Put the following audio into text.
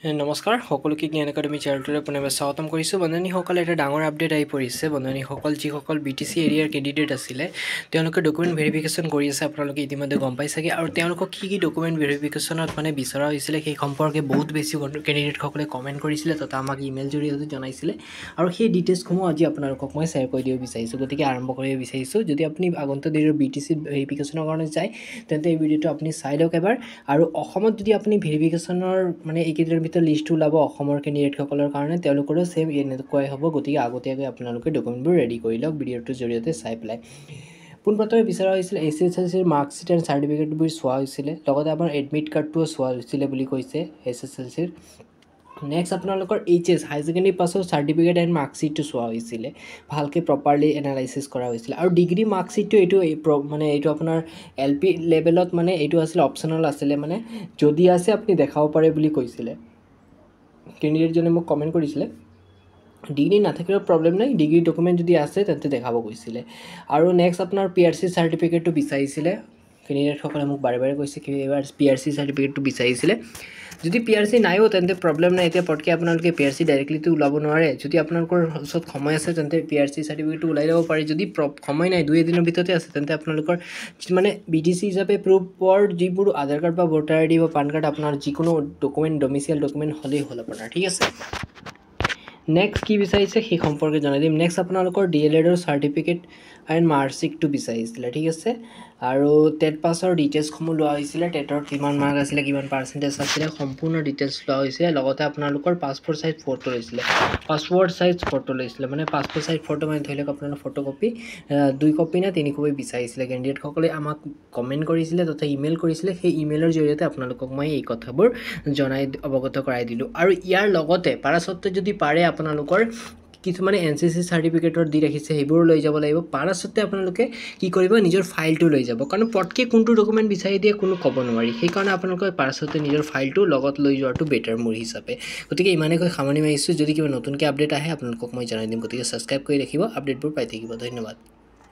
নমস্কাৰ সকলোকে জ্ঞান একাডেমি চেনেলটোলৈ পুনৰবাৰ স্বাগতম কৰিছোঁ বন্ধুসকল এটা ডাঙৰ আপডেট আহি পৰিছে বন্ধুসকল যিসকল BTC এৰিয়াৰ কেণ্ডিডেট আছিলে তেওঁলোকে ডকুমেণ্ট ভেৰিফিকেশ্যন কৰি আছে আপোনালোকে ইতিমধ্যে গম পাই চাগে আৰু তেওঁলোকক কি ডকুমেণ্ট ভেৰিফিকেশ্যনত মানে বিচৰা হৈছিলে সেই সম্পৰ্কে বহুত বেছি কেণ্ডিডেটসকলে কমেণ্ট কৰিছিলে তথা আমাক ইমেইল জৰিয়তে জনাইছিলে আৰু সেই ডিটেইলছসমূহ আজি আপোনালোকক মই শ্বেয়াৰ কৰি দিব বিচাৰিছোঁ গতিকে আৰম্ভ কৰিব বিচাৰিছোঁ যদি আপুনি আগন্তুক দিনৰ BTC ভেৰিফিকেশ্যনৰ কাৰণে যায় তেন্তে এই ভিডিঅ'টো আপুনি চাই লওক এবাৰ আৰু অসমত যদি আপুনি ভেৰিফিকেশ্যনৰ মানে এইকেইটাৰ লিষ্ট ওলাব অসমৰ কেণ্ডিডেটসকলৰ কাৰণে তেওঁলোকৰো সেম এনেকুৱাই হ'ব গতিকে আগতীয়াকৈ আপোনালোকে ডকুমেণ্টবোৰ ৰেডি কৰি লওক ভিডিঅ'টোৰ জৰিয়তে চাই পেলাই পোনপ্ৰথমে বিচৰা হৈছিল SSLCৰ মাৰ্কশ্বিট এণ্ড চাৰ্টিফিকেটবোৰ চোৱা হৈছিলে লগতে আমাৰ এডমিট কাৰ্ডটোও চোৱা হৈছিলে বুলি কৈছে SSLCৰ নেক্সট আপোনালোকৰ HS হাই ছেকেণ্ডেৰী পাছৰ চাৰ্টিফিকেট এণ্ড মাৰ্কশ্বিটটো চোৱা হৈছিলে ভালকৈ প্ৰপাৰলি এনালাইচিছ কৰা হৈছিলে আৰু ডিগ্ৰী মাৰ্কশ্বিটটো এইটো আপোনাৰ LP লেভেলত মানে এইটো আছিলে অপশ্যনেল আছিলে মানে যদি আছে আপুনি দেখাব পাৰে বুলি কৈছিলে কেণ্ডিডেটজনে মোক কমেণ্ট কৰিছিলে ডিগ্ৰী নাথাকিলেও প্ৰব্লেম নাই ডিগ্ৰী ডকুমেণ্ট যদি আছে তেন্তে দেখাব কৈছিলে আৰু নেক্সট আপোনাৰ PRC চাৰ্টিফিকেটটো বিচাৰিছিলে কেণ্ডিডেটসকলে মোক বাৰে বাৰে কৈছে কি এবাৰ PRC চাৰ্টিফিকেটটো বিচাৰিছিলে যদি PRC নাইও তেন্তে প্ৰব্লেম নাই এতিয়া পটকৈ আপোনালোকে PRC ডাইৰেক্টলিটো ওলাব নোৱাৰে যদি আপোনালোকৰ ওচৰত সময় আছে তেন্তে PRC চাৰ্টিফিকেটটো ওলাই ল'ব পাৰি যদি সময় নাই 2 দিনৰ ভিতৰতে আছে তেন্তে আপোনালোকৰ মানে BTC হিচাপে প্ৰুফৰ যিবোৰ আধাৰ কাৰ্ড বা ভোটাৰ ID বা পান কাৰ্ড আপোনাৰ যিকোনো ডকুমেণ্ট ডমিচিয়েল ডকুমেণ্ট হ'লেই হ'ল আপোনাৰ ঠিক আছে নেক্সট কি বিচাৰিছে সেই সম্পৰ্কে জনাই দিম নেক্সট আপোনালোকৰ DLEDৰ চাৰ্টিফিকেট এণ্ড মাৰ্কশ্বিটটো বিচাৰিছিলে ঠিক আছে আৰু টেট পাছৰ ডিটেইলছসমূহ লোৱা হৈছিলে টেটৰ কিমান মাৰ্ক আছিলে কিমান পাৰ্চেণ্টেজ আছিলে সম্পূৰ্ণ ডিটেইলছ লোৱা হৈছিলে লগতে আপোনালোকৰ পাছপোৰ্ট সাইজ ফটো লৈছিলে মানে পাছপোৰ্ট সাইজ ফটো মানে ধৰি লওক আপোনাৰ ফটোকপি 2 কপি না 3 কপি বিচাৰিছিলে কেণ্ডিডেটসকলে আমাক কমেণ্ট কৰিছিলে তথা ইমেইল কৰিছিলে সেই ইমেইলৰ জৰিয়তে আপোনালোকক মই এই কথাবোৰ অৱগত কৰাই দিলোঁ আৰু ইয়াৰ লগতে পাৰাসত্ত্বে যদি পাৰে আপোনালোকৰ কিছুমানে NCC চাৰ্টিফিকেটৰ দি ৰাখিছে সেইবোৰ লৈ যাব লাগিব পাৰাসত্ত্বে আপোনালোকে কি কৰিব নিজৰ ফাইলটো লৈ যাব কাৰণ পটকৈ কোনটো ডকুমেণ্ট বিচাৰি দিয়ে কোনো ক'ব নোৱাৰি সেইকাৰণে আপোনালোকে পাৰাসত্ত্বে নিজৰ ফাইলটো লগত লৈ যোৱাটো বেটাৰ মোৰ হিচাপে গতিকে ইমানেই কৈ সামৰণি মাৰিছোঁ যদি কিবা নতুনকৈ আপডেট আহে আপোনালোকক মই জনাই দিম গতিকে ছাবস্ক্ৰাইব কৰি ৰাখিব আপডেটবোৰ পাই থাকিব ধন্যবাদ